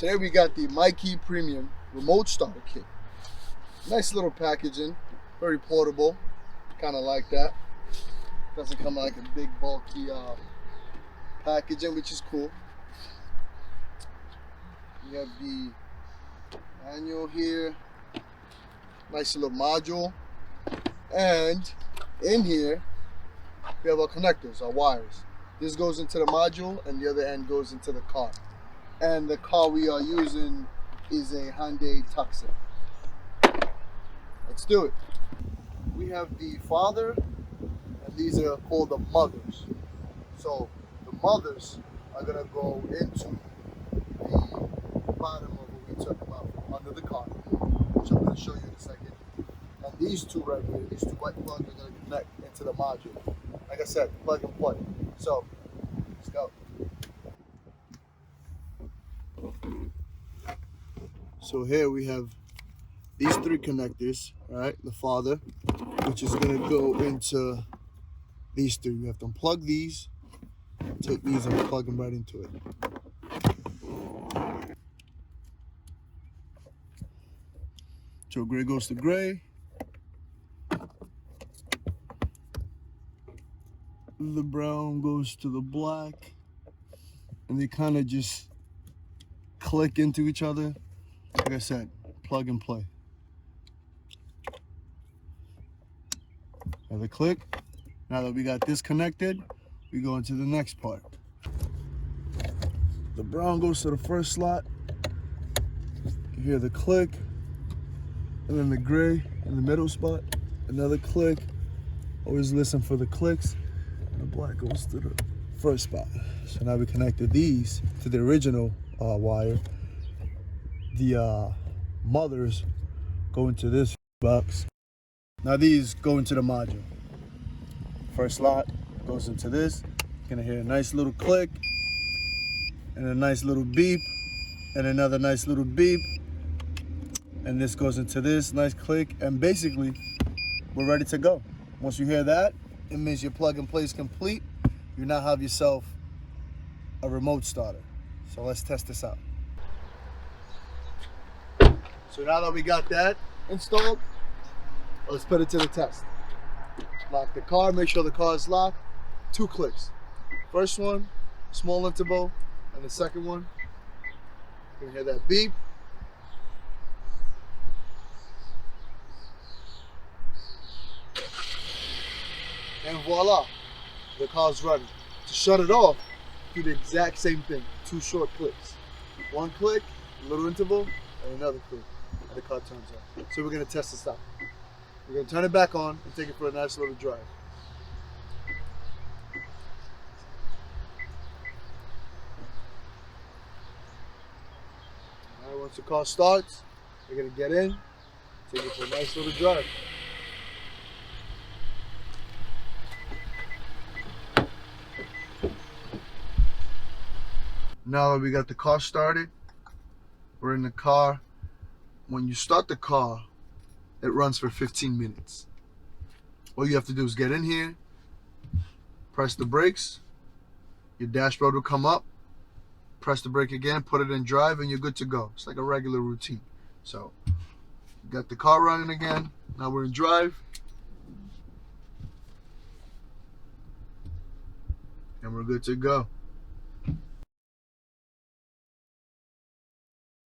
Today we got the MyKey Premium remote starter kit. Nice little packaging, very portable, kind of like that. Doesn't come like a big bulky packaging, which is cool. We have the manual here, nice little module, and in here we have our connectors, our wires. This goes into the module and the other end goes into the car. And the car we are using is a Hyundai Tucson. Let's do it. We have the father, and these are called the mothers. So the mothers are gonna go into the bottom of what we took about from under the car, which I'm gonna show you in a second. And these two right here, these two white plugs are gonna connect into the module. Like I said, plug and play. So let's go. So here we have these three connectors, right? The father, which is gonna go into these three. We have to unplug these, take these and plug them right into it. So gray goes to gray. The brown goes to the black. And they kind of just click into each other. Like I said, plug and play. Have a click. Now that we got this connected, we go into the next part. The brown goes to the first slot. You hear the click. And then the gray in the middle spot. Another click. Always listen for the clicks. And the black goes to the first spot. So now we connected these to the original wire. The mothers go into this box. Now these go into the module. First slot goes into this. You're gonna hear a nice little click and a nice little beep and another nice little beep. And this goes into this nice click, and basically we're ready to go. Once you hear that, it means your plug and play is complete. You now have yourself a remote starter. So let's test this out. So now that we got that installed, let's put it to the test. Lock the car, make sure the car is locked. 2 clicks. First one, small interval, and the second one, you can hear that beep. And voila, the car's running. To shut it off, do the exact same thing. 2 short clicks. 1 click, a little interval, and another click. And the car turns off. So we're gonna test this out. We're gonna turn it back on and take it for a nice little drive. All right, once the car starts, we're gonna get in, take it for a nice little drive. Now that we got the car started, we're in the car. When you start the car, it runs for 15 minutes. All you have to do is get in here, press the brakes, your dashboard will come up, press the brake again, put it in drive, and you're good to go. It's like a regular routine. So, got the car running again. Now we're in drive. And we're good to go.